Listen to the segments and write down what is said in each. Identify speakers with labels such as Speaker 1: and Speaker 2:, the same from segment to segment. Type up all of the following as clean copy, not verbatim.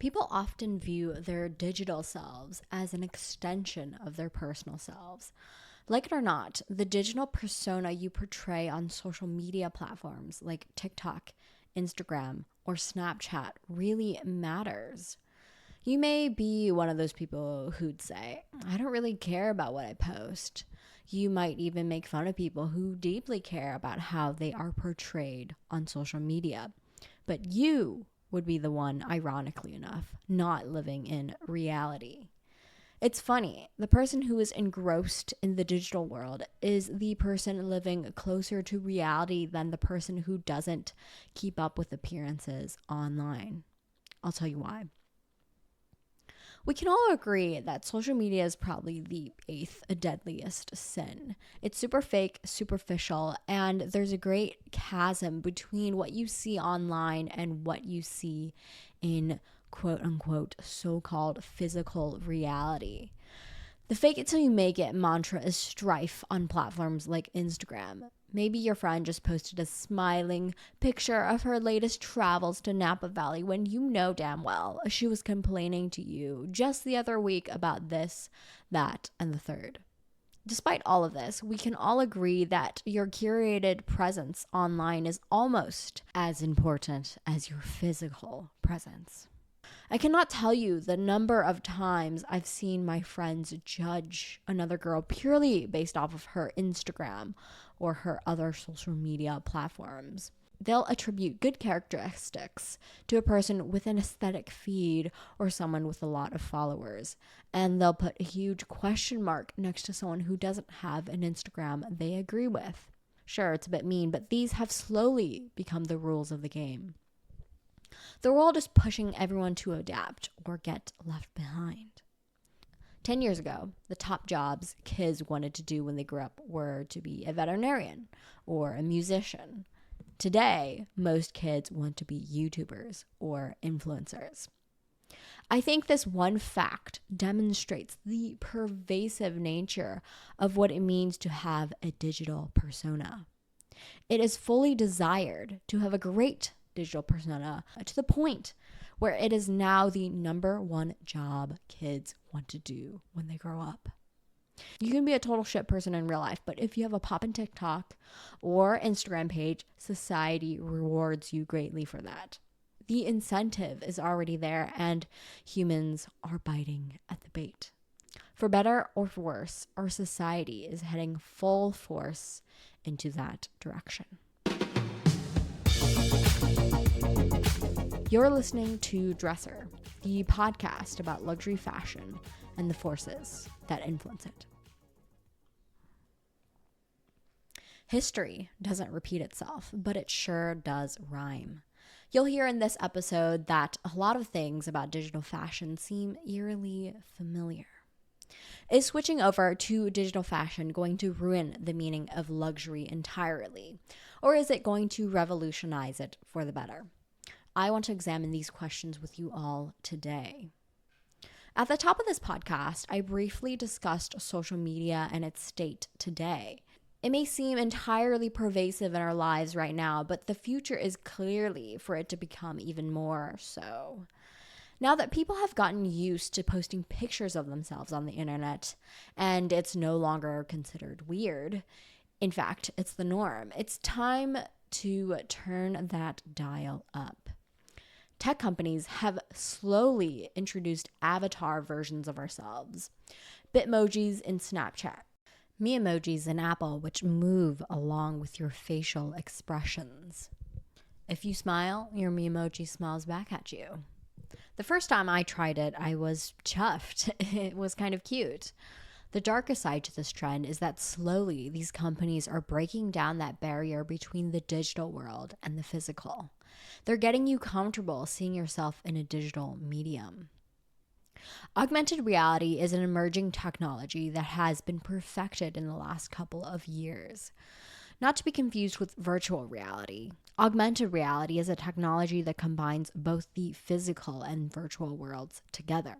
Speaker 1: People often view their digital selves as an extension of their personal selves. Like it or not, the digital persona you portray on social media platforms like TikTok, Instagram, or Snapchat really matters. You may be one of those people who'd say, I don't really care about what I post. You might even make fun of people who deeply care about how they are portrayed on social media. But you would be the one, ironically enough, not living in reality. It's funny, the person who is engrossed in the digital world is the person living closer to reality than the person who doesn't keep up with appearances online. I'll tell you why. We can all agree that social media is probably the eighth deadliest sin. It's super fake, superficial, and there's a great chasm between what you see online and what you see in quote unquote so-called physical reality. The fake it till you make it mantra is strife on platforms like Instagram. Maybe your friend just posted a smiling picture of her latest travels to Napa Valley when you know damn well she was complaining to you just the other week about this, that, and the third. Despite all of this, we can all agree that your curated presence online is almost as important as your physical presence. I cannot tell you the number of times I've seen my friends judge another girl purely based off of her Instagram or her other social media platforms. They'll attribute good characteristics to a person with an aesthetic feed or someone with a lot of followers, and they'll put a huge question mark next to someone who doesn't have an Instagram they agree with. Sure, it's a bit mean, but these have slowly become the rules of the game. The world is pushing everyone to adapt or get left behind. 10 years ago, the top jobs kids wanted to do when they grew up were to be a veterinarian or a musician. Today, most kids want to be YouTubers or influencers. I think this one fact demonstrates the pervasive nature of what it means to have a digital persona. It is fully desired to have a great digital persona to the point where it is now the number one job kids want to do when they grow up. You can be a total shit person in real life, but if you have a poppin' TikTok or Instagram page, society rewards you greatly for that. The incentive is already there and humans are biting at the bait. For better or for worse, our society is heading full force into that direction. You're listening to Dressher, the podcast about luxury fashion and the forces that influence it. History doesn't repeat itself, but it sure does rhyme. You'll hear in this episode that a lot of things about digital fashion seem eerily familiar. Is switching over to digital fashion going to ruin the meaning of luxury entirely, or is it going to revolutionize it for the better? I want to examine these questions with you all today. At the top of this podcast, I briefly discussed social media and its state today. It may seem entirely pervasive in our lives right now, but the future is clearly for it to become even more so. Now that people have gotten used to posting pictures of themselves on the internet, and it's no longer considered weird, in fact, it's the norm, it's time to turn that dial up. Tech companies have slowly introduced avatar versions of ourselves. Bitmojis in Snapchat, Meemojis in Apple, which move along with your facial expressions. If you smile, your Meemoji smiles back at you. The first time I tried it, I was chuffed. It was kind of cute. The darker side to this trend is that slowly these companies are breaking down that barrier between the digital world and the physical. They're getting you comfortable seeing yourself in a digital medium. Augmented reality is an emerging technology that has been perfected in the last couple of years. Not to be confused with virtual reality. Augmented reality is a technology that combines both the physical and virtual worlds together.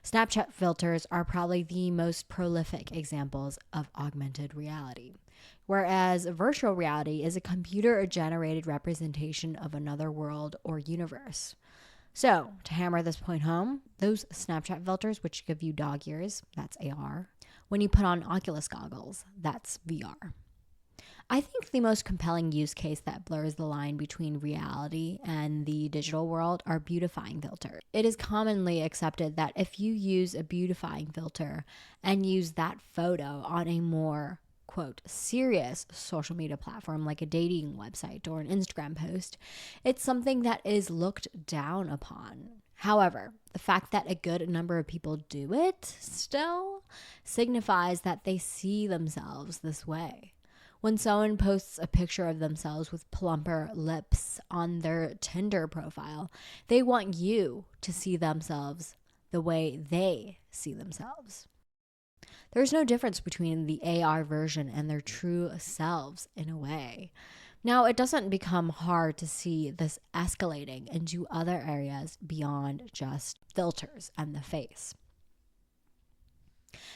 Speaker 1: Snapchat filters are probably the most prolific examples of augmented reality, whereas virtual reality is a computer-generated representation of another world or universe. So, to hammer this point home, those Snapchat filters, which give you dog ears, that's AR. When you put on Oculus goggles, that's VR. I think the most compelling use case that blurs the line between reality and the digital world are beautifying filters. It is commonly accepted that if you use a beautifying filter and use that photo on a more quote serious social media platform like a dating website or an Instagram post, it's something that is looked down upon. However, the fact that a good number of people do it still signifies that they see themselves this way. When someone posts a picture of themselves with plumper lips on their Tinder profile, they want you to see themselves the way they see themselves. There's no difference between the AR version and their true selves in a way. Now, it doesn't become hard to see this escalating into other areas beyond just filters and the face.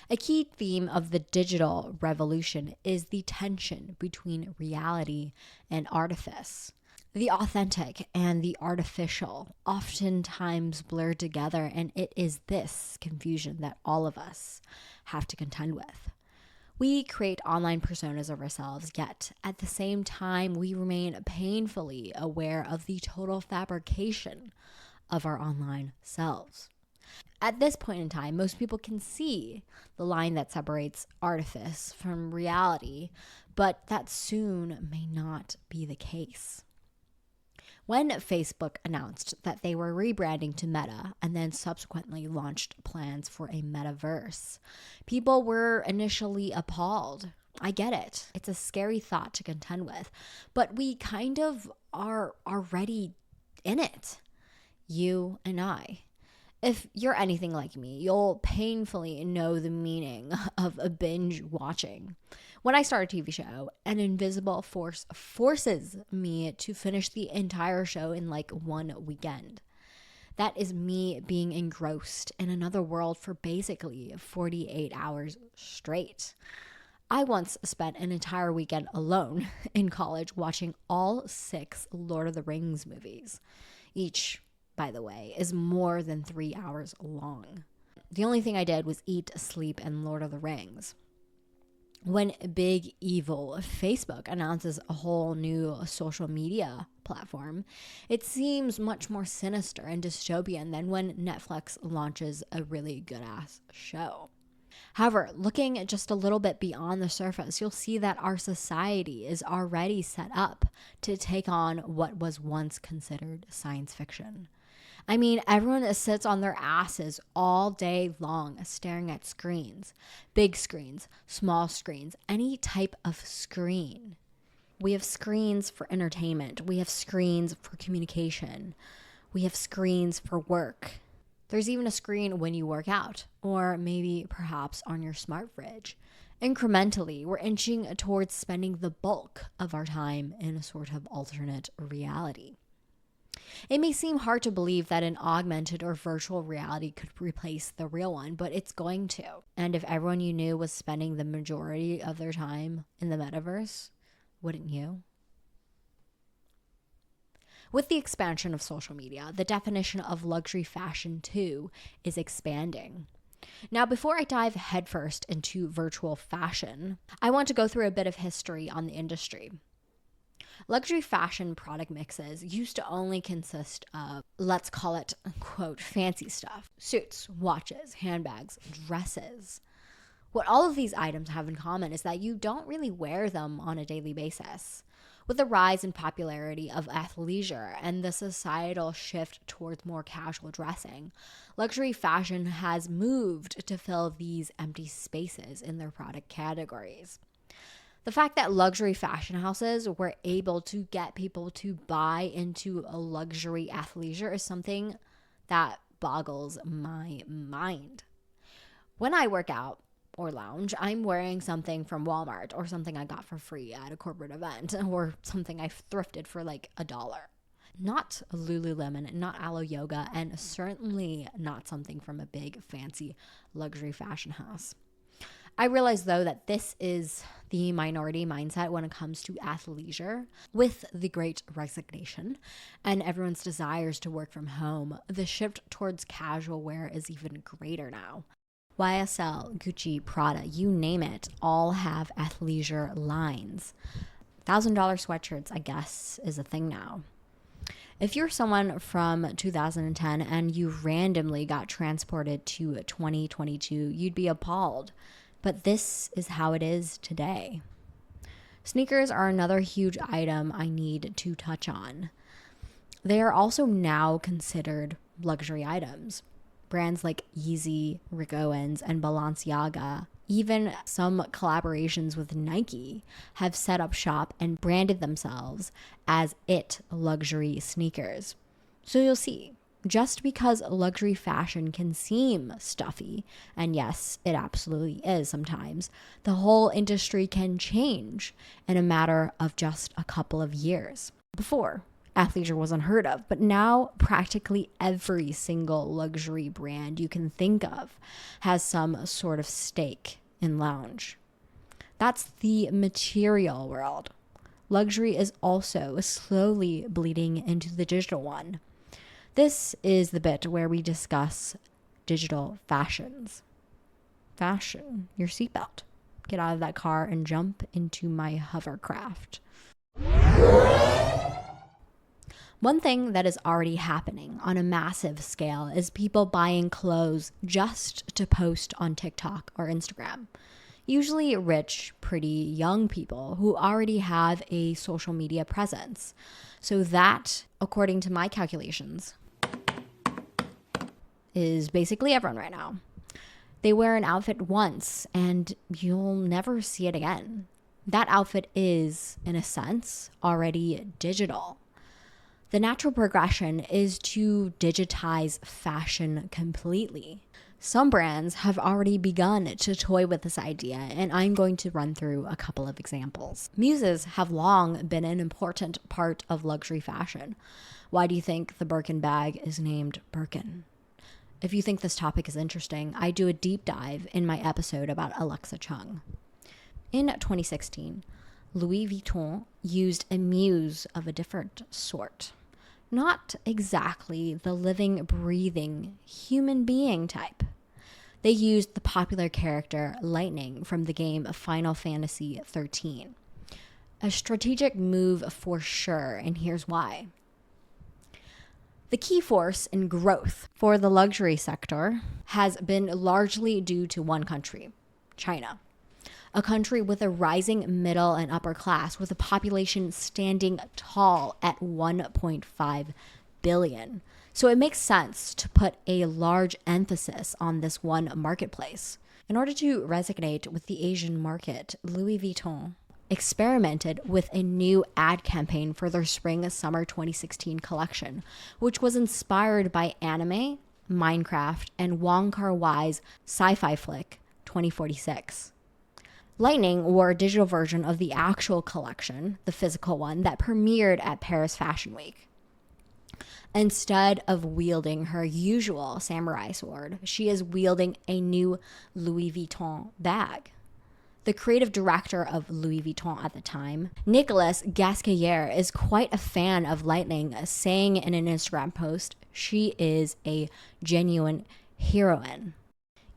Speaker 1: A key theme of the digital revolution is the tension between reality and artifice. The authentic and the artificial oftentimes blur together, and it is this confusion that all of us have to contend with. We create online personas of ourselves, yet at the same time, we remain painfully aware of the total fabrication of our online selves. At this point in time, most people can see the line that separates artifice from reality, but that soon may not be the case. When Facebook announced that they were rebranding to Meta and then subsequently launched plans for a metaverse, people were initially appalled. I get it. It's a scary thought to contend with, but we kind of are already in it. You and I. If you're anything like me, you'll painfully know the meaning of a binge watching. When I start a TV show, an invisible force forces me to finish the entire show in like one weekend. That is me being engrossed in another world for basically 48 hours straight. I once spent an entire weekend alone in college watching all 6 Lord of the Rings movies. Each, by the way, is more than 3 hours long. The only thing I did was eat, sleep, and Lord of the Rings. When big evil Facebook announces a whole new social media platform, it seems much more sinister and dystopian than when Netflix launches a really good-ass show. However, looking just a little bit beyond the surface, you'll see that our society is already set up to take on what was once considered science fiction. I mean, everyone sits on their asses all day long staring at screens. Big screens, small screens, any type of screen. We have screens for entertainment. We have screens for communication. We have screens for work. There's even a screen when you work out, or maybe perhaps on your smart fridge. Incrementally, we're inching towards spending the bulk of our time in a sort of alternate reality. It may seem hard to believe that an augmented or virtual reality could replace the real one, but it's going to. And if everyone you knew was spending the majority of their time in the metaverse, wouldn't you? With the expansion of social media, the definition of luxury fashion too is expanding. Now, before I dive headfirst into virtual fashion, I want to go through a bit of history on the industry. Luxury fashion product mixes used to only consist of, let's call it, quote, fancy stuff. Suits, watches, handbags, dresses. What all of these items have in common is that you don't really wear them on a daily basis. With the rise in popularity of athleisure and the societal shift towards more casual dressing, luxury fashion has moved to fill these empty spaces in their product categories. The fact that luxury fashion houses were able to get people to buy into a luxury athleisure is something that boggles my mind. When I work out or lounge, I'm wearing something from Walmart or something I got for free at a corporate event or something I thrifted for like $1. Not Lululemon, not Alo Yoga, and certainly not something from a big fancy luxury fashion house. I realize, though, that this is the minority mindset when it comes to athleisure. With the great resignation and everyone's desires to work from home, the shift towards casual wear is even greater now. YSL, Gucci, Prada, you name it, all have athleisure lines. $1,000 sweatshirts, I guess, is a thing now. If you're someone from 2010 and you randomly got transported to 2022, you'd be appalled. But this is how it is today. Sneakers are another huge item I need to touch on. They are also now considered luxury items. Brands like Yeezy, Rick Owens, and Balenciaga, even some collaborations with Nike, have set up shop and branded themselves as it luxury sneakers. So you'll see, just because luxury fashion can seem stuffy, and yes, it absolutely is sometimes, the whole industry can change in a matter of just a couple of years. Before, athleisure was unheard of, but now practically every single luxury brand you can think of has some sort of stake in lounge. That's the material world. Luxury is also slowly bleeding into the digital one. This is the bit where we discuss digital fashions. Fashion your seatbelt. Get out of that car and jump into my hovercraft. One thing that is already happening on a massive scale is people buying clothes just to post on TikTok or Instagram. Usually rich, pretty young people who already have a social media presence. So that, according to my calculations, is basically everyone right now. They wear an outfit once and you'll never see it again. That outfit is, in a sense, already digital. The natural progression is to digitize fashion completely. Some brands have already begun to toy with this idea, and I'm going to run through a couple of examples. Muses have long been an important part of luxury fashion. Why do you think the Birkin bag is named Birkin? If you think this topic is interesting, I do a deep dive in my episode about Alexa Chung. In 2016, Louis Vuitton used a muse of a different sort. Not exactly the living, breathing human being type. They used the popular character Lightning from the game Final Fantasy XIII. A strategic move for sure, and here's why. The key force in growth for the luxury sector has been largely due to one country, China. A country with a rising middle and upper class, with a population standing tall at 1.5 billion. So it makes sense to put a large emphasis on this one marketplace. In order to resonate with the Asian market, Louis Vuitton experimented with a new ad campaign for their spring-summer 2016 collection, which was inspired by anime, Minecraft, and Wong Kar-wai's sci-fi flick 2046. Lightning wore a digital version of the actual collection, the physical one, that premiered at Paris Fashion Week. Instead of wielding her usual samurai sword, she is wielding a new Louis Vuitton bag. The creative director of Louis Vuitton at the time, Nicolas Gasquet, is quite a fan of Lightning, saying in an Instagram post, she is a genuine heroine.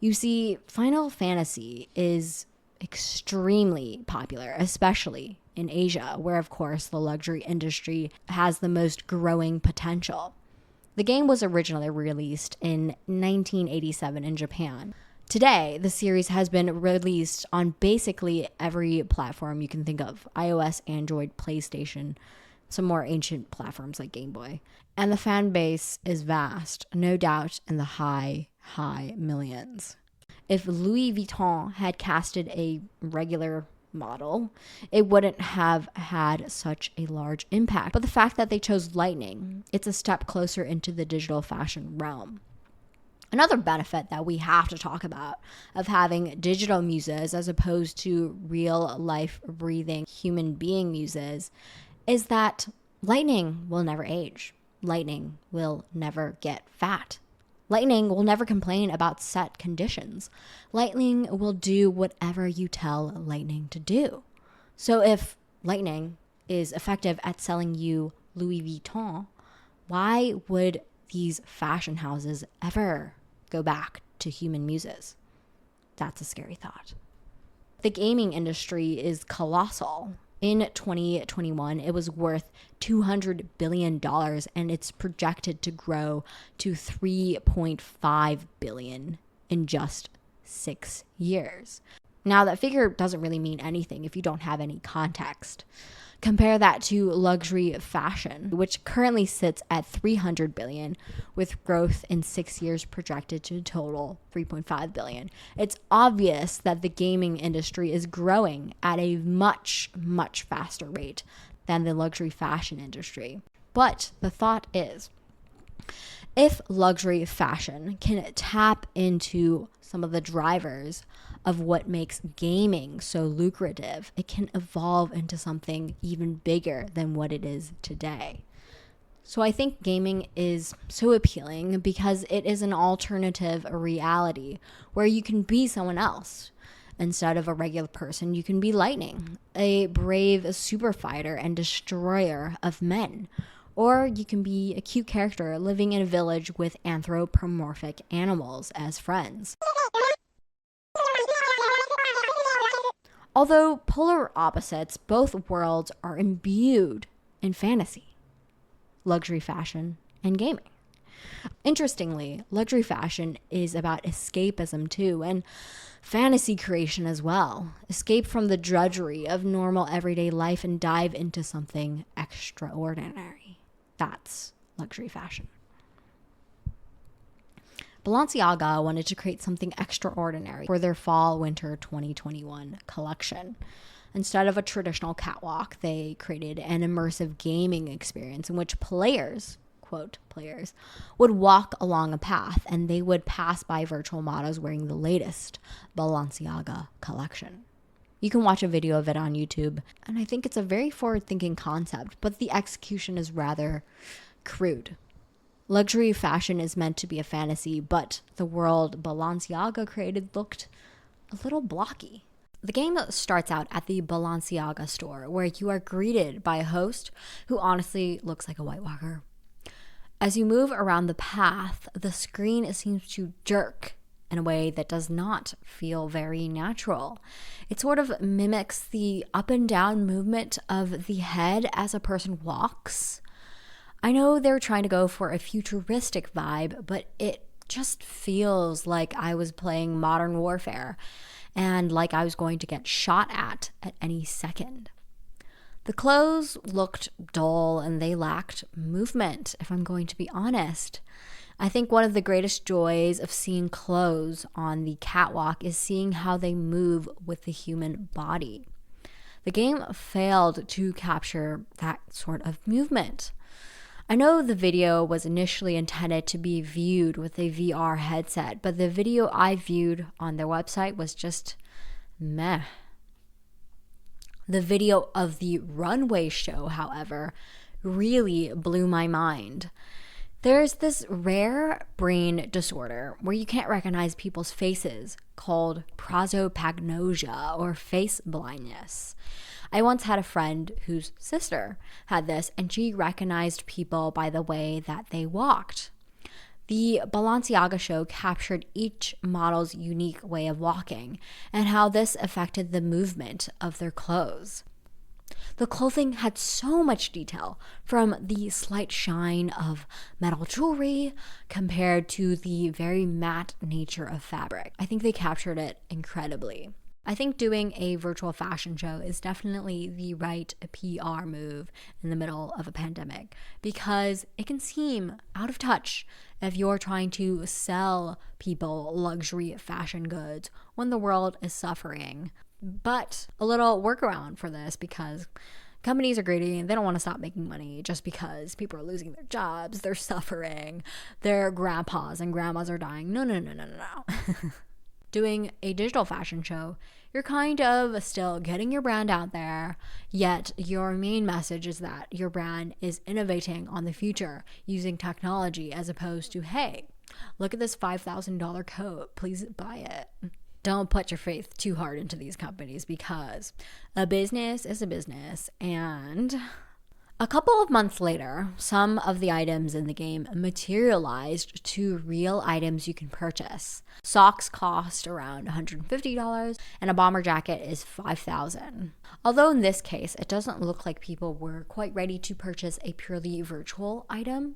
Speaker 1: You see, Final Fantasy is extremely popular, especially in Asia, where of course the luxury industry has the most growing potential. The game was originally released in 1987 in Japan. Today, the series has been released on basically every platform you can think of: iOS, Android, PlayStation, some more ancient platforms like Game Boy. And the fan base is vast, no doubt in the high millions. If Louis Vuitton had casted a regular model, it wouldn't have had such a large impact. But the fact that they chose Lightning, it's a step closer into the digital fashion realm. Another benefit that we have to talk about of having digital muses as opposed to real life breathing human being muses is that Lightning will never age. Lightning will never get fat. Lightning will never complain about set conditions. Lightning will do whatever you tell lightning to do. So if lightning is effective at selling you Louis Vuitton, why would these fashion houses ever go back to human muses? That's a scary thought. The gaming industry is colossal. In 2021, it was worth $200 billion, and it's projected to grow to $3.5 billion in just 6 years. Now, that figure doesn't really mean anything if you don't have any context. Compare that to luxury fashion, which currently sits at $300 billion, with growth in 6 years projected to total $3.5 billion. It's obvious that the gaming industry is growing at a much, much faster rate than the luxury fashion industry. But the thought is, if luxury fashion can tap into some of the drivers of what makes gaming so lucrative, it can evolve into something even bigger than what it is today. So I think gaming is so appealing because it is an alternative reality where you can be someone else. Instead of a regular person, you can be Lightning, a brave super fighter and destroyer of men. Or you can be a cute character living in a village with anthropomorphic animals as friends. Although polar opposites, both worlds are imbued in fantasy, luxury fashion, and gaming. Interestingly, luxury fashion is about escapism too, and fantasy creation as well. Escape from the drudgery of normal everyday life and dive into something extraordinary. That's luxury fashion. Balenciaga wanted to create something extraordinary for their fall/winter 2021 collection. Instead of a traditional catwalk, they created an immersive gaming experience in which players, quote, players, would walk along a path and they would pass by virtual models wearing the latest Balenciaga collection. You can watch a video of it on YouTube, and I think it's a very forward-thinking concept, but the execution is rather crude. Luxury fashion is meant to be a fantasy, but the world Balenciaga created looked a little blocky. The game starts out at the Balenciaga store, where you are greeted by a host who honestly looks like a White Walker. As you move around the path, the screen seems to jerk in a way that does not feel very natural. It sort of mimics the up and down movement of the head as a person walks. I know they're trying to go for a futuristic vibe, but it just feels like I was playing Modern Warfare and like I was going to get shot at any second. The clothes looked dull and they lacked movement, if I'm going to be honest. I think one of the greatest joys of seeing clothes on the catwalk is seeing how they move with the human body. The game failed to capture that sort of movement. I know the video was initially intended to be viewed with a VR headset, but the video I viewed on their website was just meh. The video of the runway show, however, really blew my mind. There's this rare brain disorder where you can't recognize people's faces called prosopagnosia or face blindness. I once had a friend whose sister had this, and she recognized people by the way that they walked. The Balenciaga show captured each model's unique way of walking and how this affected the movement of their clothes. The clothing had so much detail, from the slight shine of metal jewelry compared to the very matte nature of fabric. I think they captured it incredibly. I think doing a virtual fashion show is definitely the right PR move in the middle of a pandemic, because it can seem out of touch if you're trying to sell people luxury fashion goods when the world is suffering. But a little workaround for this, because companies are greedy and they don't want to stop making money just because people are losing their jobs, they're suffering, their grandpas and grandmas are dying. No. Doing a digital fashion show, you're kind of still getting your brand out there, yet your main message is that your brand is innovating on the future using technology, as opposed to, hey, Look at this $5,000 coat. Please buy it. Don't put your faith too hard into these companies because a business is a business. And a couple of months later, some of the items in the game materialized to real items you can purchase. Socks cost around $150 and a bomber jacket is $5,000. Although in this case, it doesn't look like people were quite ready to purchase a purely virtual item,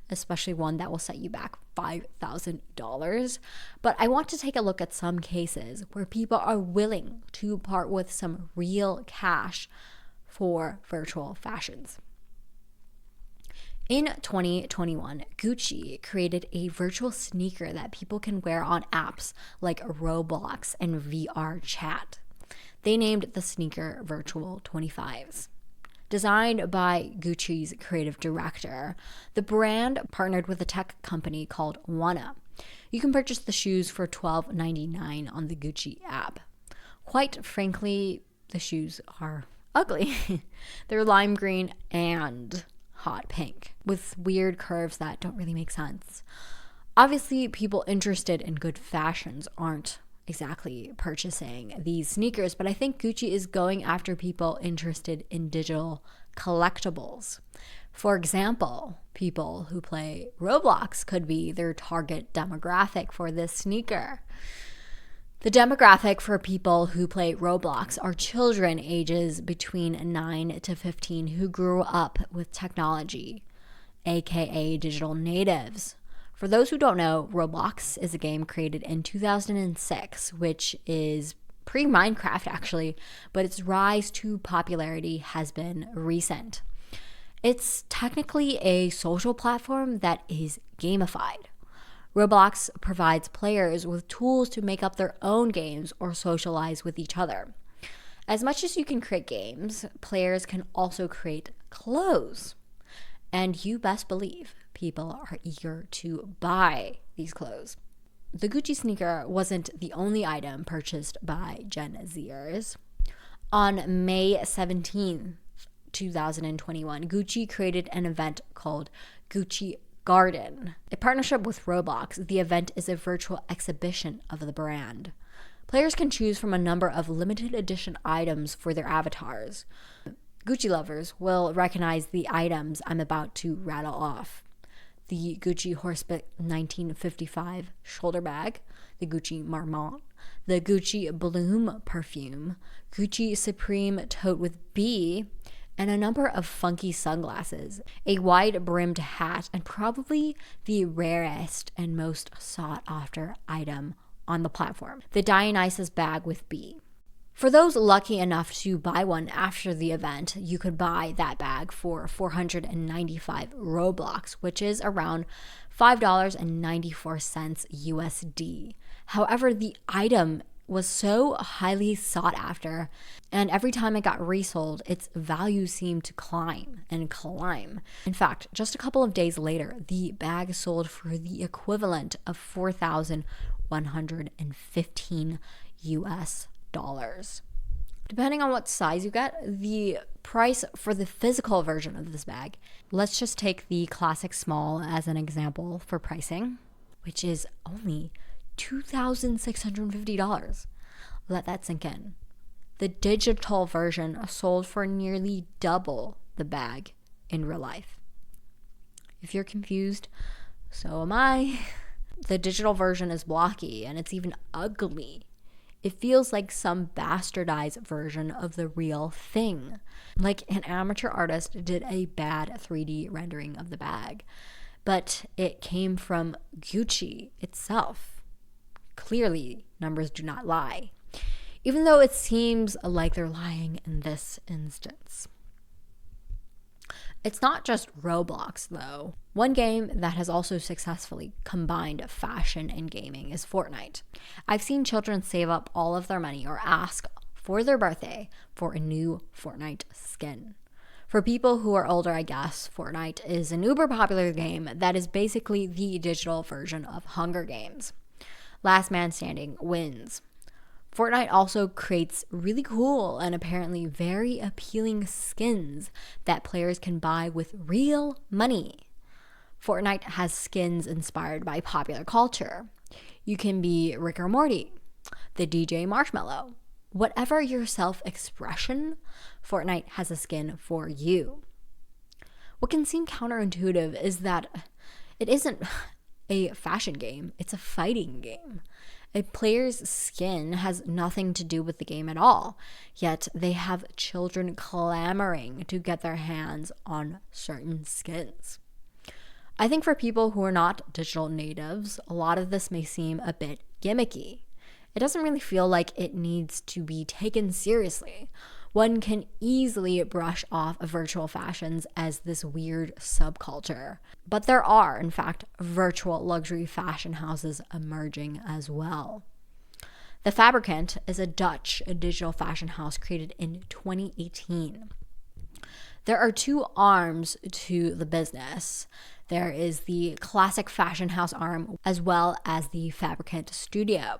Speaker 1: especially one that will set you back $5,000. But I want to take a look at some cases where people are willing to part with some real cash for virtual fashions. In 2021, Gucci created a virtual sneaker that people can wear on apps like Roblox and VR chat. They named the sneaker Virtual 25s. Designed by Gucci's creative director, the brand partnered with a tech company called Wanna. You can purchase the shoes for $12.99 on the Gucci app. Quite frankly, the shoes are ugly. They're lime green and hot pink with weird curves that don't really make sense. Obviously, people interested in good fashions aren't exactly purchasing these sneakers, but I think Gucci is going after people interested in digital collectibles. For example, people who play Roblox could be their target demographic for this sneaker. The demographic for people who play Roblox are children ages between 9 to 15 who grew up with technology, aka digital natives. For those who don't know, Roblox is a game created in 2006, which is pre-Minecraft actually, but its rise to popularity has been recent. It's technically a social platform that is gamified. Roblox provides players with tools to make up their own games or socialize with each other. As much as you can create games, players can also create clothes. And you best believe people are eager to buy these clothes. The Gucci sneaker wasn't the only item purchased by Gen Zers. On May 17, 2021, Gucci created an event called Gucci Garden. A partnership with Roblox, the event is a virtual exhibition of the brand. Players can choose from a number of limited edition items for their avatars. Gucci lovers will recognize the items I'm about to rattle off. The Gucci Horsebit 1955 shoulder bag, the Gucci Marmont, the Gucci Bloom perfume, Gucci Supreme tote with B, and a number of funky sunglasses, a wide-brimmed hat, and probably the rarest and most sought-after item on the platform, the Dionysus bag with B. For those lucky enough to buy one after the event, you could buy that bag for 495 Roblox, which is around $5.94 USD. However, the item was so highly sought after, and every time it got resold, its value seemed to climb and climb. In fact, just a couple of days later, the bag sold for the equivalent of $4,115 US dollars. Depending on what size you get, the price for the physical version of this bag, let's just take the classic small as an example for pricing, which is only $2,650. Let that sink in. The digital version sold for nearly double the bag in real life. If you're confused, so am I. The digital version is blocky and it's even ugly. It feels like some bastardized version of the real thing. Like an amateur artist did a bad 3D rendering of the bag, but it came from Gucci itself. Clearly, numbers do not lie, even though it seems like they're lying in this instance. It's not just Roblox, though. One game that has also successfully combined fashion and gaming is Fortnite. I've seen children save up all of their money or ask for their birthday for a new Fortnite skin. For people who are older, I guess, Fortnite is an uber popular game that is basically the digital version of Hunger Games. Last man standing wins. Fortnite also creates really cool and apparently very appealing skins that players can buy with real money. Fortnite has skins inspired by popular culture. You can be Rick or Morty, the DJ Marshmallow. Whatever your self-expression, Fortnite has a skin for you. What can seem counterintuitive is that it isn't a fashion game, it's a fighting game. A player's skin has nothing to do with the game at all, yet they have children clamoring to get their hands on certain skins. I think for people who are not digital natives, a lot of this may seem a bit gimmicky. It doesn't really feel like it needs to be taken seriously. One can easily brush off virtual fashions as this weird subculture. But there are, in fact, virtual luxury fashion houses emerging as well. The Fabricant is a Dutch digital fashion house created in 2018. There are two arms to the business. There is the classic fashion house arm as well as the Fabricant Studio.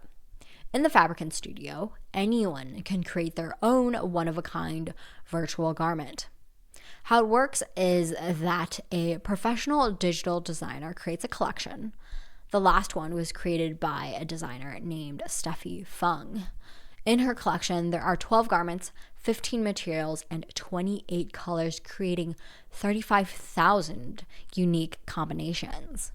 Speaker 1: In the Fabricant Studio, anyone can create their own one-of-a-kind virtual garment. How it works is that a professional digital designer creates a collection. The last one was created by a designer named Steffi Fung. In her collection, there are 12 garments, 15 materials, and 28 colors, creating 35,000 unique combinations.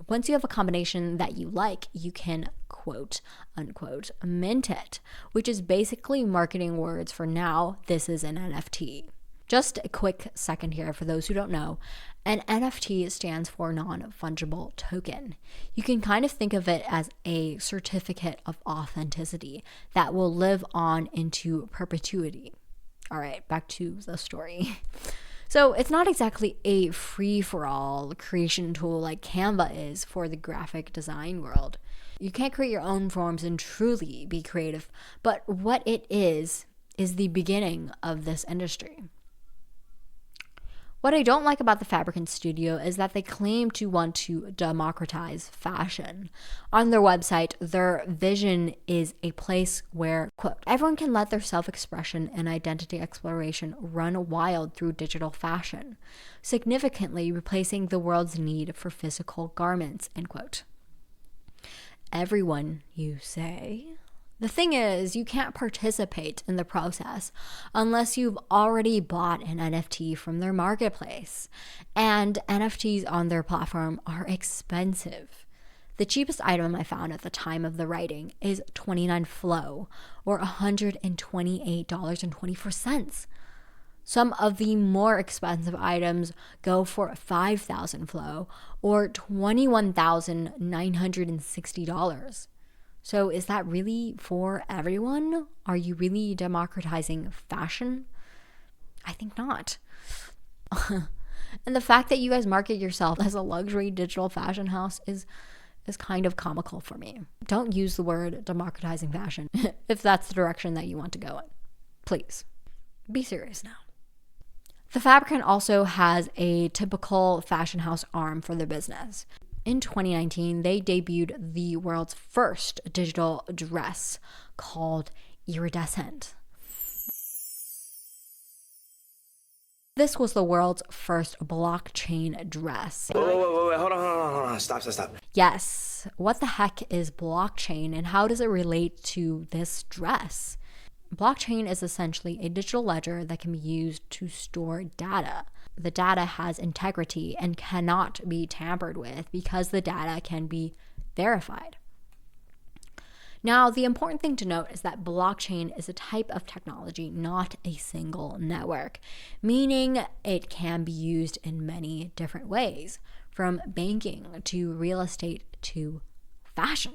Speaker 1: Once you have a combination that you like, you can quote unquote mint it, which is basically marketing words for now this is an NFT. Just a quick second here for those who don't know. An NFT stands for non-fungible token. You can kind of think of it as a certificate of authenticity that will live on into perpetuity. All right, back to the story. So it's not exactly a free-for-all creation tool like Canva is for the graphic design world. You can't create your own forms and truly be creative, but what it is the beginning of this industry. What I don't like about the Fabricant Studio is that they claim to want to democratize fashion. On their website, their vision is a place where, quote, everyone can let their self-expression and identity exploration run wild through digital fashion, significantly replacing the world's need for physical garments, end quote. Everyone, you say? The thing is, you can't participate in the process unless you've already bought an NFT from their marketplace. And NFTs on their platform are expensive. The cheapest item I found at the time of the writing is 29 Flow, or $128.24. Some of the more expensive items go for 5,000 Flow, or $21,960. So is that really for everyone? Are you really democratizing fashion? I think not. And the fact that you guys market yourself as a luxury digital fashion house is kind of comical for me. Don't use the word democratizing fashion if that's the direction that you want to go in. Please, be serious now. The Fabricant also has a typical fashion house arm for their business. In 2019, they debuted the world's first digital dress called Iridescent. This was the world's first blockchain dress.
Speaker 2: Wait, hold on. Stop.
Speaker 1: Yes, what the heck is blockchain and how does it relate to this dress? Blockchain is essentially a digital ledger that can be used to store data. The data has integrity and cannot be tampered with because the data can be verified. Now, the important thing to note is that blockchain is a type of technology, not a single network, meaning it can be used in many different ways, from banking to real estate to fashion.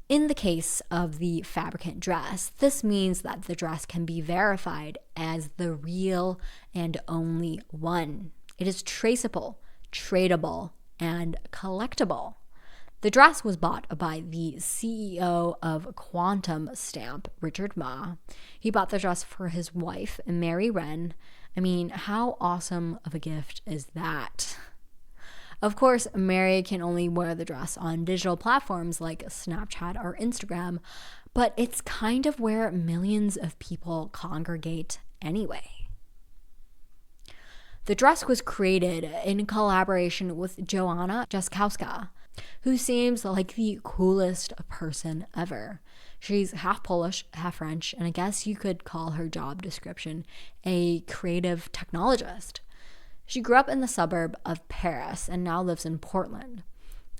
Speaker 1: In the case of the Fabricant dress, this means that the dress can be verified as the real and only one. It is traceable, tradable, and collectible. The dress was bought by the CEO of Quantum Stamp, Richard Ma. He bought the dress for his wife, Mary Wren. I mean, how awesome of a gift is that? Of course, Mary can only wear the dress on digital platforms like Snapchat or Instagram, but it's kind of where millions of people congregate anyway. The dress was created in collaboration with Joanna Jaskowska, who seems like the coolest person ever. She's half Polish, half French, and I guess you could call her job description a creative technologist. She grew up in the suburb of Paris and now lives in Portland.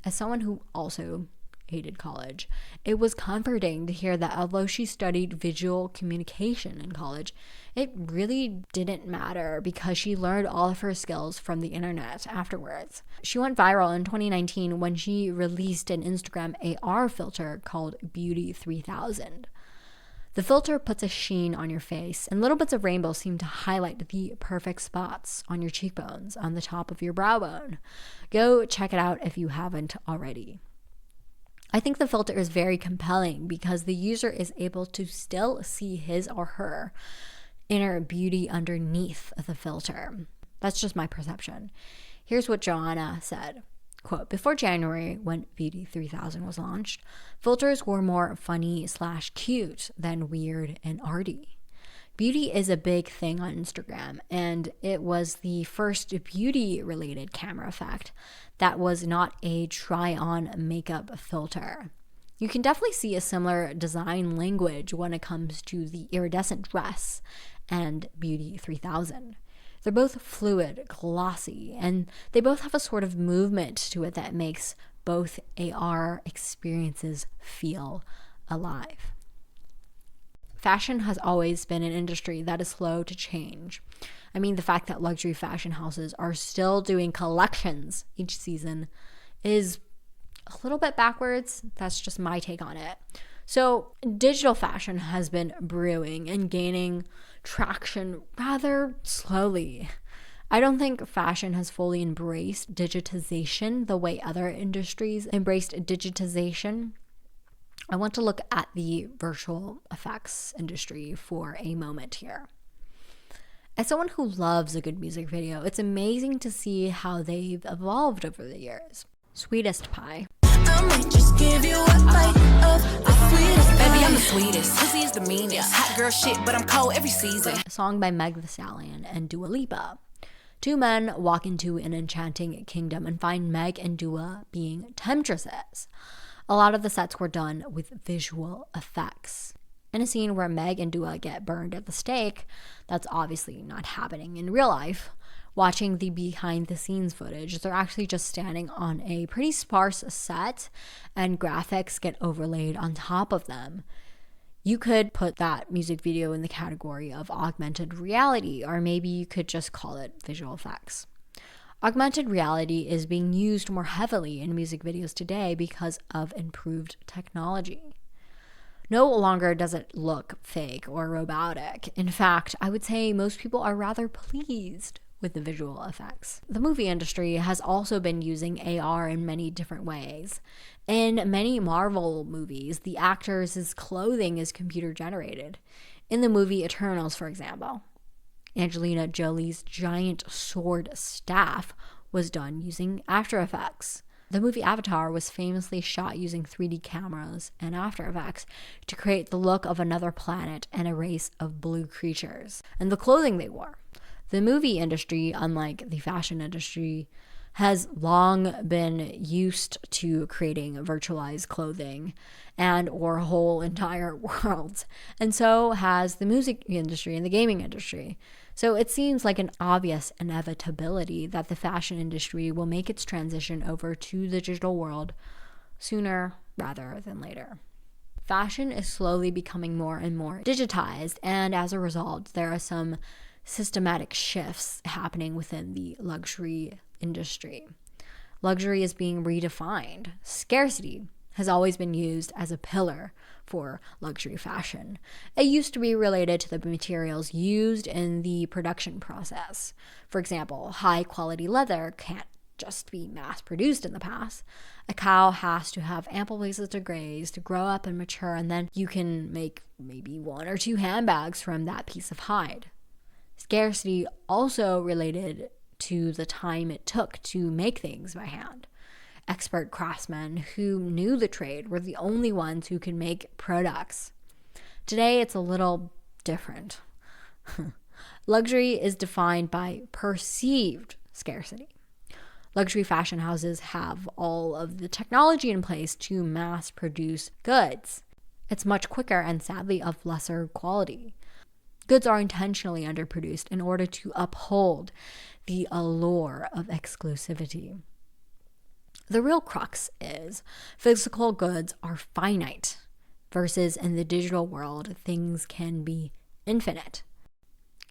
Speaker 1: As someone who also hated college, it was comforting to hear that although she studied visual communication in college, it really didn't matter because she learned all of her skills from the internet afterwards. She went viral in 2019 when she released an Instagram AR filter called Beauty 3000. The filter puts a sheen on your face, and little bits of rainbow seem to highlight the perfect spots on your cheekbones, on the top of your brow bone. Go check it out if you haven't already. I think the filter is very compelling because the user is able to still see his or her inner beauty underneath the filter. That's just my perception. Here's what Joanna said. Quote, before January, when Beauty 3000 was launched, filters were more funny/cute than weird and arty. Beauty is a big thing on Instagram, and it was the first beauty-related camera effect that was not a try-on makeup filter. You can definitely see a similar design language when it comes to the iridescent dress and Beauty 3000. They're both fluid, glossy, and they both have a sort of movement to it that makes both AR experiences feel alive. Fashion has always been an industry that is slow to change. I mean, the fact that luxury fashion houses are still doing collections each season is a little bit backwards. That's just my take on it. So, digital fashion has been brewing and gaining traction rather slowly. I don't think fashion has fully embraced digitization the way other industries embraced digitization. I want to look at the virtual effects industry for a moment here. As someone who loves a good music video, it's amazing to see how they've evolved over the years. Sweetest Pie.
Speaker 3: I might just give you a bite of the sweetest pie. Baby, I'm the sweetest. Pussy is the meanest. Hot girl shit, but I'm cold every season.
Speaker 1: A song by Meg Thee Stallion and Dua Lipa. Two men walk into an enchanting kingdom and find Meg and Dua being temptresses. A lot of the sets were done with visual effects. In a scene where Meg and Dua get burned at the stake, that's obviously not happening in real life. Watching the behind the scenes footage, they're actually just standing on a pretty sparse set and graphics get overlaid on top of them. You could put that music video in the category of augmented reality, or maybe you could just call it visual effects. Augmented reality is being used more heavily in music videos today because of improved technology. No longer does it look fake or robotic. In fact, I would say most people are rather pleased with the visual effects. The movie industry has also been using AR in many different ways. In many Marvel movies, the actors' clothing is computer generated. In the movie Eternals, for example, Angelina Jolie's giant sword staff was done using After Effects. The movie Avatar was famously shot using 3D cameras and After Effects to create the look of another planet and a race of blue creatures, and the clothing they wore. The movie industry, unlike the fashion industry, has long been used to creating virtualized clothing and or whole entire worlds. And so has the music industry and the gaming industry. So it seems like an obvious inevitability that the fashion industry will make its transition over to the digital world sooner rather than later. Fashion is slowly becoming more and more digitized, and as a result, there are some systematic shifts happening within the luxury industry. Luxury is being redefined. Scarcity has always been used as a pillar for luxury fashion. It used to be related to the materials used in the production process. For example, high quality leather can't just be mass produced in the past. A cow has to have ample places to graze, to grow up and mature, and then you can make maybe 1 or 2 handbags from that piece of hide. Scarcity also related to the time it took to make things by hand. Expert craftsmen who knew the trade were the only ones who could make products. Today, it's a little different. Luxury is defined by perceived scarcity. Luxury fashion houses have all of the technology in place to mass produce goods. It's much quicker and sadly of lesser quality. Goods are intentionally underproduced in order to uphold the allure of exclusivity. The real crux is physical goods are finite, versus in the digital world, things can be infinite.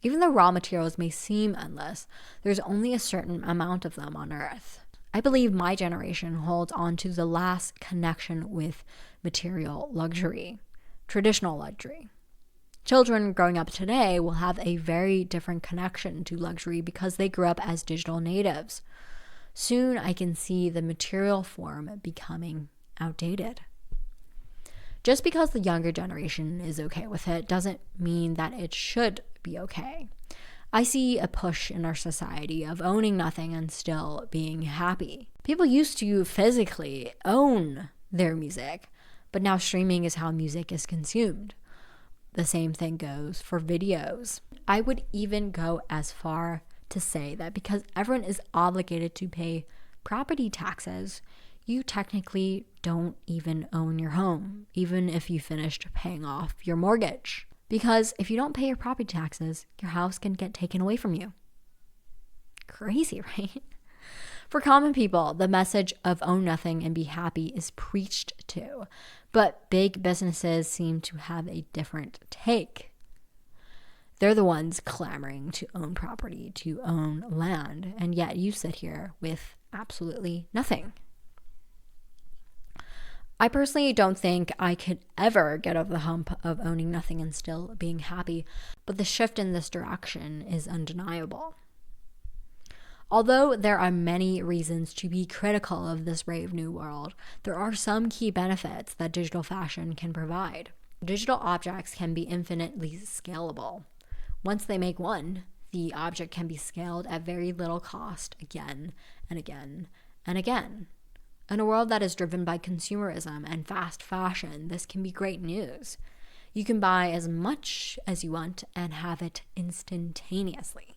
Speaker 1: Even though raw materials may seem endless, there's only a certain amount of them on Earth. I believe my generation holds on to the last connection with material luxury, traditional luxury. Children growing up today will have a very different connection to luxury because they grew up as digital natives. Soon I can see the material form becoming outdated. Just because the younger generation is okay with it doesn't mean that it should be okay. I see a push in our society of owning nothing and still being happy. People used to physically own their music, but now streaming is how music is consumed. The same thing goes for videos. I would even go as far to say that because everyone is obligated to pay property taxes, you technically don't even own your home, even if you finished paying off your mortgage. Because if you don't pay your property taxes, your house can get taken away from you. Crazy, right? For common people, the message of own nothing and be happy is preached to, but big businesses seem to have a different take. They're the ones clamoring to own property, to own land, and yet you sit here with absolutely nothing. I personally don't think I could ever get over the hump of owning nothing and still being happy, but the shift in this direction is undeniable. Although there are many reasons to be critical of this brave new world, there are some key benefits that digital fashion can provide. Digital objects can be infinitely scalable. Once they make one, the object can be scaled at very little cost again and again and again. In a world that is driven by consumerism and fast fashion, this can be great news. You can buy as much as you want and have it instantaneously.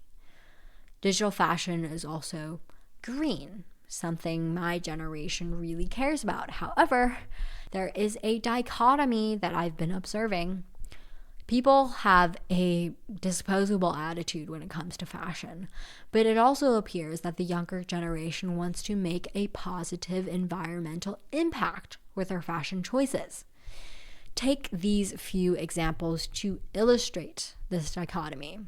Speaker 1: Digital fashion is also green, something my generation really cares about. However, there is a dichotomy that I've been observing. People have a disposable attitude when it comes to fashion, but it also appears that the younger generation wants to make a positive environmental impact with their fashion choices. Take these few examples to illustrate this dichotomy.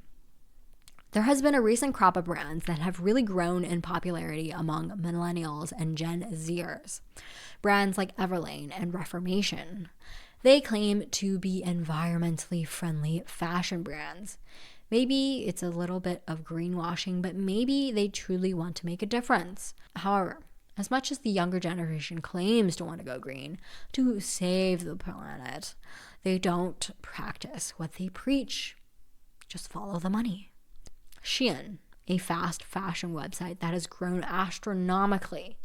Speaker 1: There has been a recent crop of brands that have really grown in popularity among millennials and Gen Zers. Brands like Everlane and Reformation. They claim to be environmentally friendly fashion brands. Maybe it's a little bit of greenwashing, but maybe they truly want to make a difference. However, as much as the younger generation claims to want to go green, to save the planet, they don't practice what they preach. Just follow the money. Shein, a fast fashion website that has grown astronomically.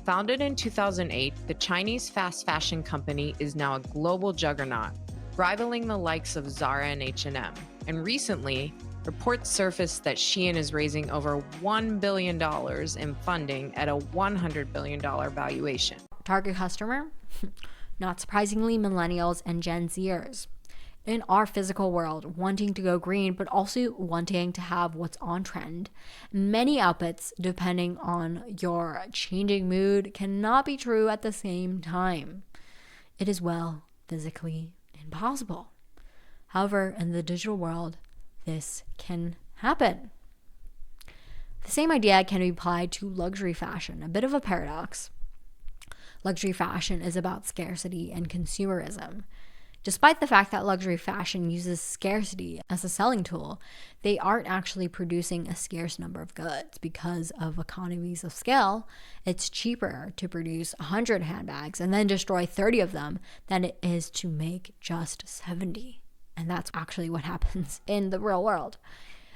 Speaker 4: Founded in 2008, the Chinese fast fashion company is now a global juggernaut, rivaling the likes of Zara and H&M. And recently, reports surfaced that Shein is raising over $1 billion in funding at a $100 billion valuation.
Speaker 1: Target customer? Not surprisingly, millennials and Gen Zers. In our physical world, wanting to go green, but also wanting to have what's on trend. Many outfits, depending on your changing mood, cannot be true at the same time. It is, well, physically impossible. However, in the digital world, this can happen. The same idea can be applied to luxury fashion, a bit of a paradox. Luxury fashion is about scarcity and consumerism. Despite the fact that luxury fashion uses scarcity as a selling tool, they aren't actually producing a scarce number of goods. Because of economies of scale, it's cheaper to produce 100 handbags and then destroy 30 of them than it is to make just 70. And that's actually what happens in the real world.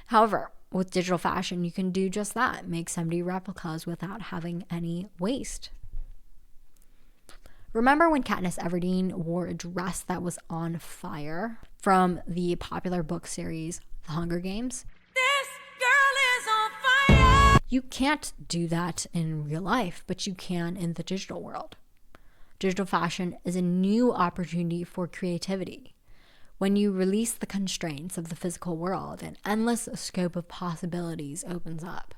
Speaker 1: However, with digital fashion, you can do just that, make 70 replicas without having any waste. Remember when Katniss Everdeen wore a dress that was on fire from the popular book series The Hunger Games.
Speaker 3: This girl is on fire.
Speaker 1: You can't do that in real life, but you can in the digital world. Digital fashion is a new opportunity for creativity. When you release the constraints of the physical world, an endless scope of possibilities opens up.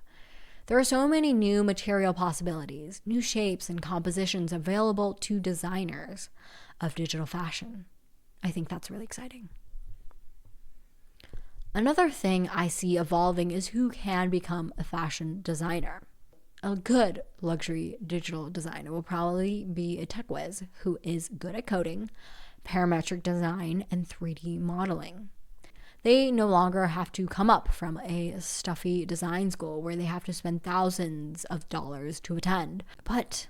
Speaker 1: There are so many new material possibilities, new shapes and compositions available to designers of digital fashion. I think that's really exciting. Another thing I see evolving is who can become a fashion designer. A good luxury digital designer will probably be a tech whiz who is good at coding, parametric design, and 3D modeling. They no longer have to come up from a stuffy design school where they have to spend thousands of dollars to attend, but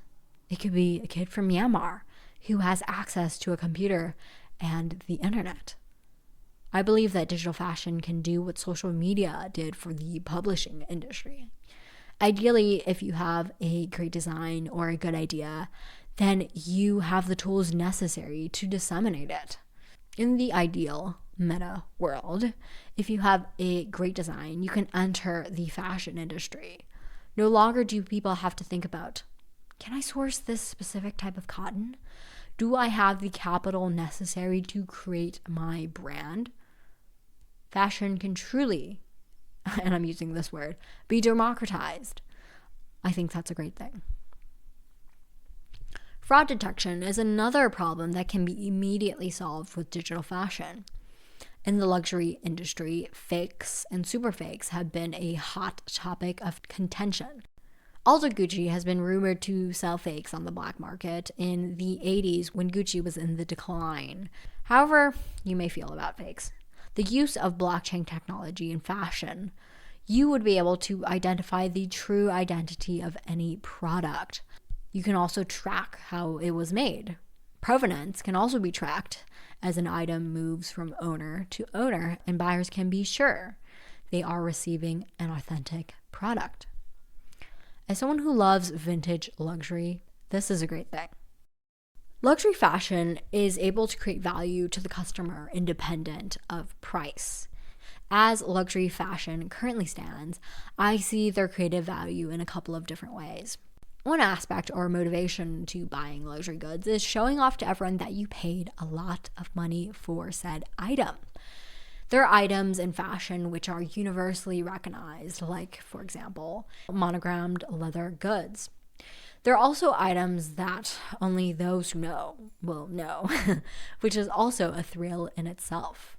Speaker 1: it could be a kid from Myanmar who has access to a computer and the internet. I believe that digital fashion can do what social media did for the publishing industry. Ideally, if you have a great design or a good idea, then you have the tools necessary to disseminate it. In the ideal meta world, if you have a great design, you can enter the fashion industry. No longer do people have to think about, can I source this specific type of cotton? Do I have the capital necessary to create my brand? Fashion can truly, and I'm using this word, be democratized. I think that's a great thing. Fraud detection is another problem that can be immediately solved with digital fashion. In the luxury industry, fakes and super fakes have been a hot topic of contention. Alta Gucci has been rumored to sell fakes on the black market in the 80s when Gucci was in the decline. However, you may feel about fakes. The use of blockchain technology in fashion, you would be able to identify the true identity of any product. You can also track how it was made. Provenance can also be tracked as an item moves from owner to owner, and buyers can be sure they are receiving an authentic product. As someone who loves vintage luxury, this is a great thing. Luxury fashion is able to create value to the customer independent of price. As luxury fashion currently stands, I see their creative value in a couple of different ways. One aspect or motivation to buying luxury goods is showing off to everyone that you paid a lot of money for said item. There are items in fashion which are universally recognized, like, for example, monogrammed leather goods. There are also items that only those who know will know, which is also a thrill in itself.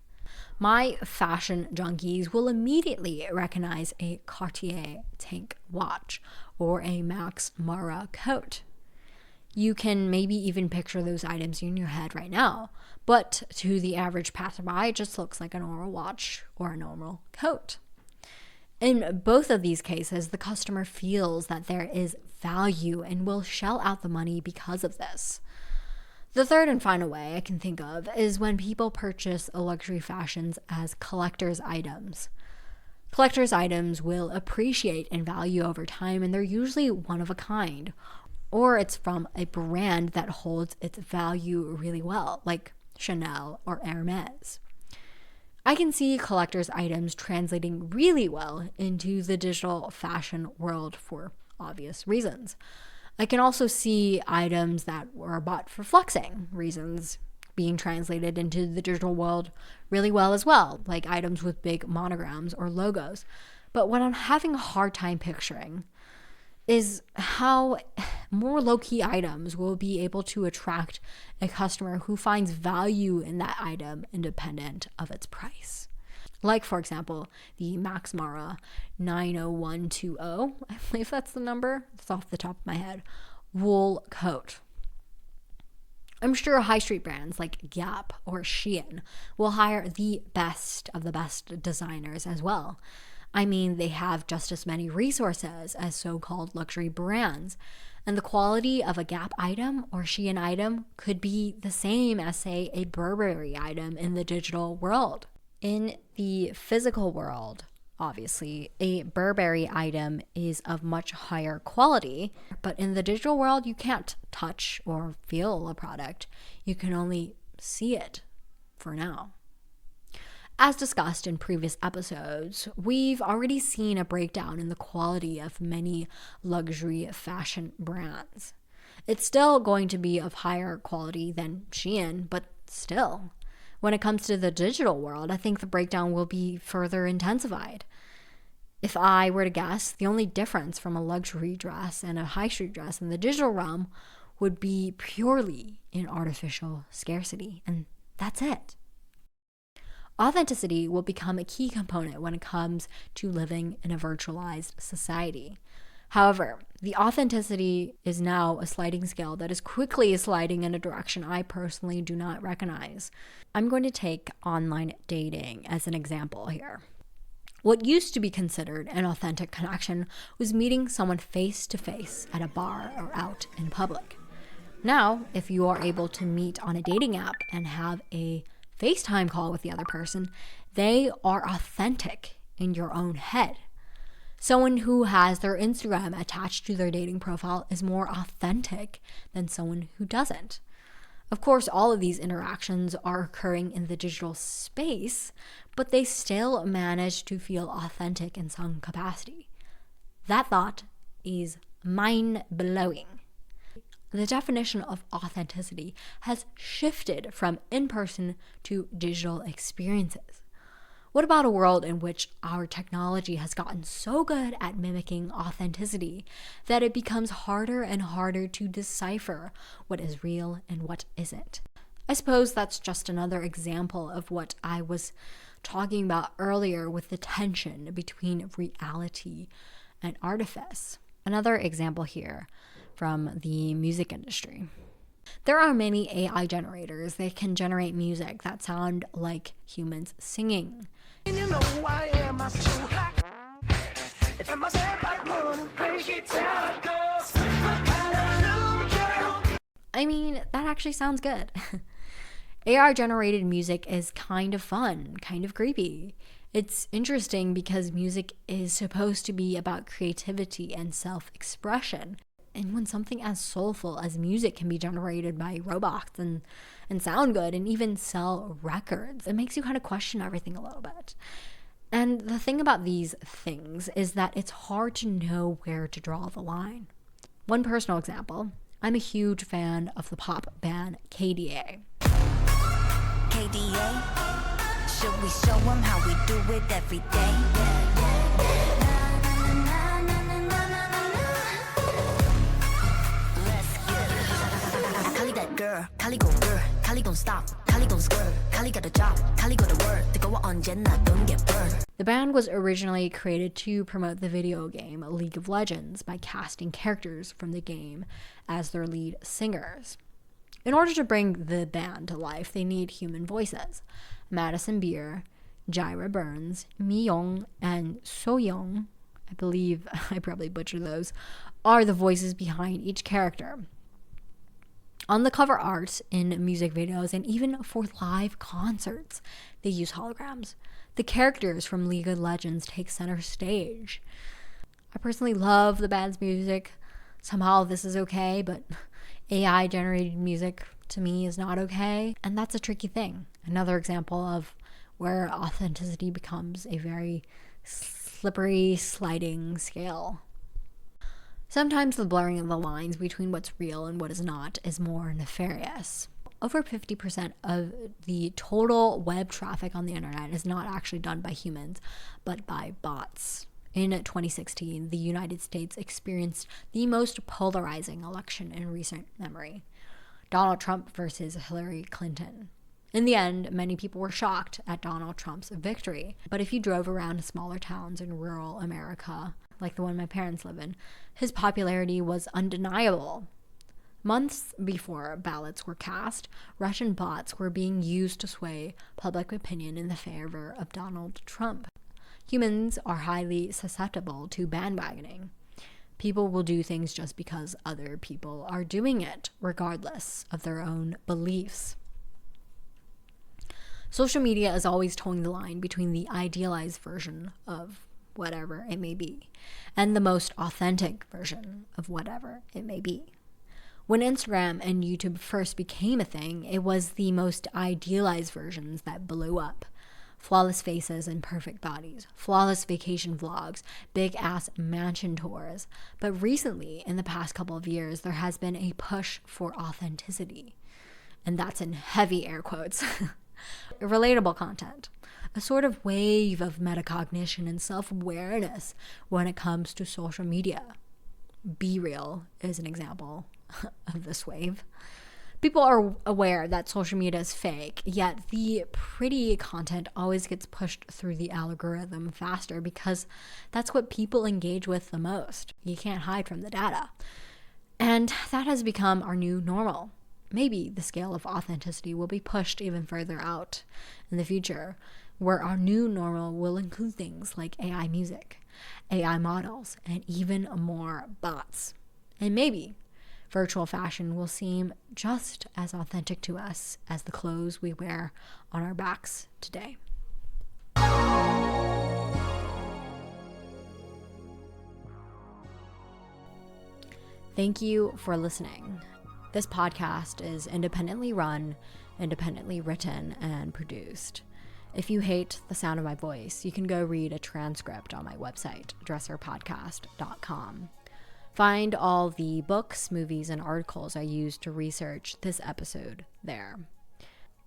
Speaker 1: My fashion junkies will immediately recognize a Cartier tank watch or a Max Mara coat. You can maybe even picture those items in your head right now, but to the average passerby, it just looks like a normal watch or a normal coat. In both of these cases, the customer feels that there is value and will shell out the money because of this. The third and final way I can think of is when people purchase luxury fashions as collector's items. Collector's items will appreciate in value over time, and they're usually one of a kind, or it's from a brand that holds its value really well, like Chanel or Hermes. I can see collector's items translating really well into the digital fashion world for obvious reasons. I can also see items that were bought for flexing reasons being translated into the digital world really well as well, like items with big monograms or logos. But what I'm having a hard time picturing is how more low-key items will be able to attract a customer who finds value in that item independent of its price. Like, for example, the Max Mara 90120, I believe that's the number, it's off the top of my head, wool coat. I'm sure high street brands like Gap or Shein will hire the best of the best designers as well. I mean, they have just as many resources as so-called luxury brands, and the quality of a Gap item or Shein item could be the same as, say, a Burberry item in the digital world. In the physical world, obviously, a Burberry item is of much higher quality, but in the digital world, you can't touch or feel a product. You can only see it for now. As discussed in previous episodes, we've already seen a breakdown in the quality of many luxury fashion brands. It's still going to be of higher quality than Shein, but still. When it comes to the digital world, I think the breakdown will be further intensified. If I were to guess, the only difference from a luxury dress and a high street dress in the digital realm would be purely in artificial scarcity, and that's it. Authenticity will become a key component when it comes to living in a virtualized society. However, the authenticity is now a sliding scale that is quickly sliding in a direction I personally do not recognize. I'm going to take online dating as an example here. What used to be considered an authentic connection was meeting someone face to face at a bar or out in public. Now, if you are able to meet on a dating app and have a FaceTime call with the other person, they are authentic in your own head. Someone who has their Instagram attached to their dating profile is more authentic than someone who doesn't. Of course, all of these interactions are occurring in the digital space, but they still manage to feel authentic in some capacity. That thought is mind-blowing. The definition of authenticity has shifted from in-person to digital experiences. What about a world in which our technology has gotten so good at mimicking authenticity that it becomes harder and harder to decipher what is real and what isn't? I suppose that's just another example of what I was talking about earlier with the tension between reality and artifice. Another example here from the music industry. There are many AI generators that can generate music that sound like humans singing. I mean, that actually sounds good. AI generated music is kind of fun, kind of creepy. It's interesting because music is supposed to be about creativity and self-expression. And when something as soulful as music can be generated by robots and sound good and even sell records, it makes you kind of question everything a little bit. And the thing about these things is that it's hard to know where to draw the line. One personal example, I'm a huge fan of the pop band KDA.
Speaker 3: KDA, should we show them how we do it every day? Girl, Kali go girl, Kali gon' stop, Kali gon' skirt, Kali got a job, Kali got a word, they go on Jenna, don't get burned.
Speaker 1: The band was originally created to promote the video game League of Legends by casting characters from the game as their lead singers. In order to bring the band to life, they need human voices. Madison Beer, Jaira Burns, Mi Young, and So Young, I believe I probably butchered those, are the voices behind each character. On the cover art, in music videos, and even for live concerts, they use holograms. The characters from League of Legends take center stage. I personally love the band's music. Somehow this is okay, but AI generated music to me is not okay. And that's a tricky thing. Another example of where authenticity becomes a very slippery, sliding scale. Sometimes the blurring of the lines between what's real and what is not is more nefarious. Over 50% of the total web traffic on the internet is not actually done by humans, but by bots. In 2016, the United States experienced the most polarizing election in recent memory. Donald Trump versus Hillary Clinton. In the end, many people were shocked at Donald Trump's victory. But if you drove around smaller towns in rural America, like the one my parents live in, his popularity was undeniable. Months before ballots were cast, Russian bots were being used to sway public opinion in the favor of Donald Trump. Humans are highly susceptible to bandwagoning. People will do things just because other people are doing it, regardless of their own beliefs. Social media is always towing the line between the idealized version of whatever it may be and the most authentic version of whatever it may be. When Instagram and YouTube first became a thing, it was the most idealized versions that blew up. Flawless faces and perfect bodies, flawless vacation vlogs, big ass mansion tours. But recently, in the past couple of years, there has been a push for authenticity. And that's in heavy air quotes. Relatable content. A sort of wave of metacognition and self-awareness when it comes to social media. Be Real is an example of this wave. People are aware that social media is fake, yet the pretty content always gets pushed through the algorithm faster because that's what people engage with the most. You can't hide from the data. And that has become our new normal. Maybe the scale of authenticity will be pushed even further out in the future, where our new normal will include things like AI music, AI models, and even more bots. And maybe virtual fashion will seem just as authentic to us as the clothes we wear on our backs today. Thank you for listening. This podcast is independently run, independently written, and produced. If you hate the sound of my voice, you can go read a transcript on my website, dresserpodcast.com. Find all the books, movies, and articles I used to research this episode there.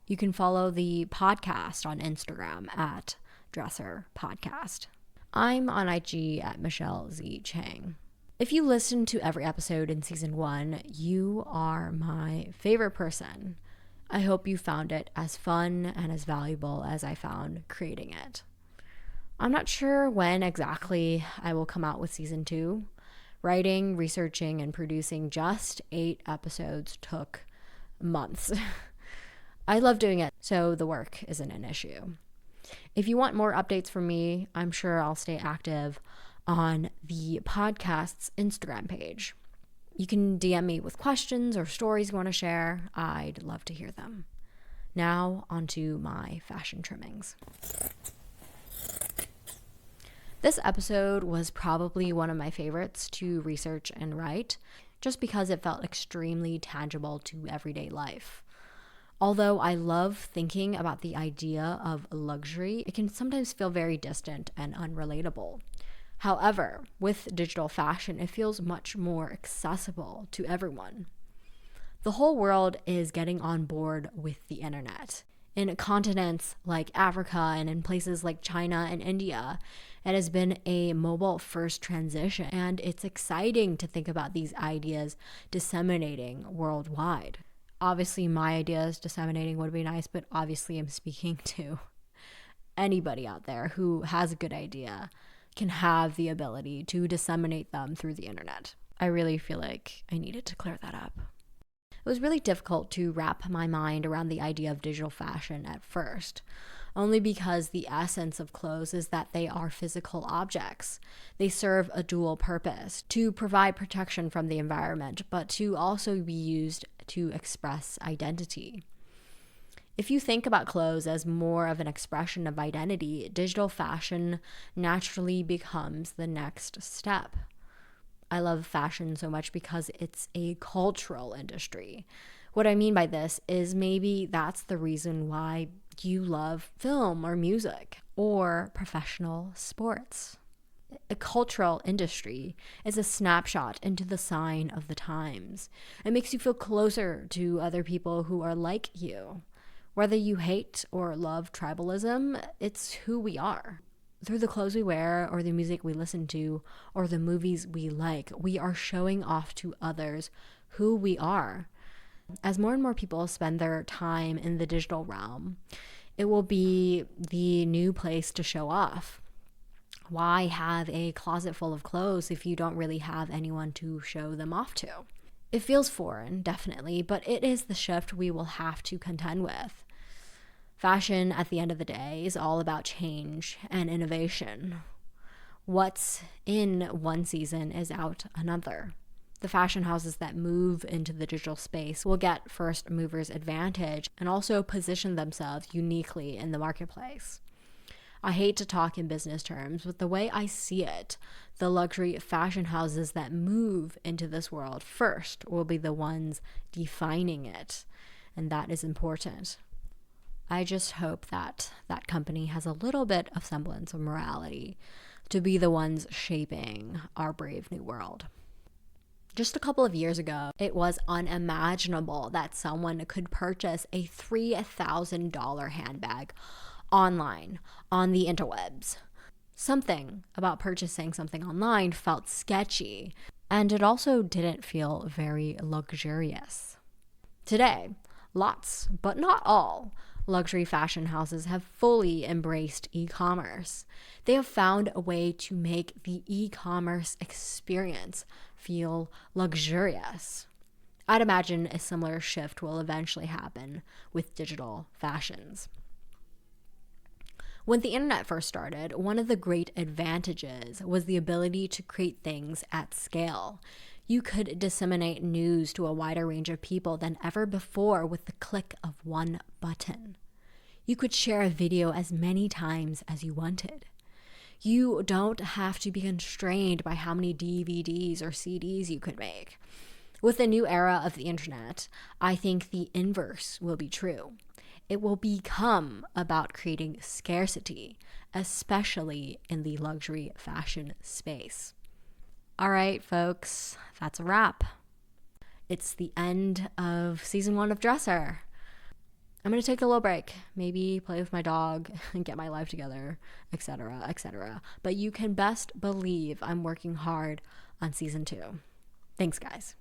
Speaker 1: You can follow the podcast on Instagram at Dressher Podcast. I'm on IG at Michelle Z. Chang. If you listened to every episode in season 1, you are my favorite person. I hope you found it as fun and as valuable as I found creating it. I'm not sure when exactly I will come out with season 2. Writing, researching, and producing just 8 episodes took months. I love doing it, so the work isn't an issue. If you want more updates from me, I'm sure I'll stay active on the podcast's Instagram page. You can DM me with questions or stories you want to share. I'd love to hear them. Now, onto my fashion trimmings. This episode was probably one of my favorites to research and write, just because it felt extremely tangible to everyday life. Although I love thinking about the idea of luxury, it can sometimes feel very distant and unrelatable. However, with digital fashion, it feels much more accessible to everyone. The whole world is getting on board with the internet. In continents like Africa and in places like China and India, it has been a mobile-first transition, and it's exciting to think about these ideas disseminating worldwide. Obviously, my ideas disseminating would be nice, but obviously I'm speaking to anybody out there who has a good idea can have the ability to disseminate them through the internet. I really feel like I needed to clear that up. It was really difficult to wrap my mind around the idea of digital fashion at first, only because the essence of clothes is that they are physical objects. They serve a dual purpose, to provide protection from the environment, but to also be used to express identity. If you think about clothes as more of an expression of identity, digital fashion naturally becomes the next step. I love fashion so much because it's a cultural industry. What I mean by this is maybe that's the reason why you love film or music or professional sports. A cultural industry is a snapshot into the sign of the times. It makes you feel closer to other people who are like you. Whether you hate or love tribalism, it's who we are. Through the clothes we wear or the music we listen to or the movies we like, we are showing off to others who we are. As more and more people spend their time in the digital realm, it will be the new place to show off. Why have a closet full of clothes if you don't really have anyone to show them off to? It feels foreign, definitely, but it is the shift we will have to contend with. Fashion, at the end of the day, is all about change and innovation. What's in one season is out another. The fashion houses that move into the digital space will get first movers advantage and also position themselves uniquely in the marketplace. I hate to talk in business terms, but the way I see it, the luxury fashion houses that move into this world first will be the ones defining it, and that is important. I just hope that that company has a little bit of semblance of morality to be the ones shaping our brave new world. Just a couple of years ago, it was unimaginable that someone could purchase a $3,000 handbag online on the interwebs. Something about purchasing something online felt sketchy, and it also didn't feel very luxurious. Today, lots, but not all, luxury fashion houses have fully embraced e-commerce. They have found a way to make the e-commerce experience feel luxurious. I'd imagine a similar shift will eventually happen with digital fashions. When the internet first started, one of the great advantages was the ability to create things at scale. You could disseminate news to a wider range of people than ever before with the click of one button. You could share a video as many times as you wanted. You don't have to be constrained by how many DVDs or CDs you could make. With the new era of the internet, I think the inverse will be true. It will become about creating scarcity, especially in the luxury fashion space. All right, folks, that's a wrap. It's the end of season 1 of Dressher. I'm going to take a little break, maybe play with my dog and get my life together, etc., etc. But you can best believe I'm working hard on season 2. Thanks, guys.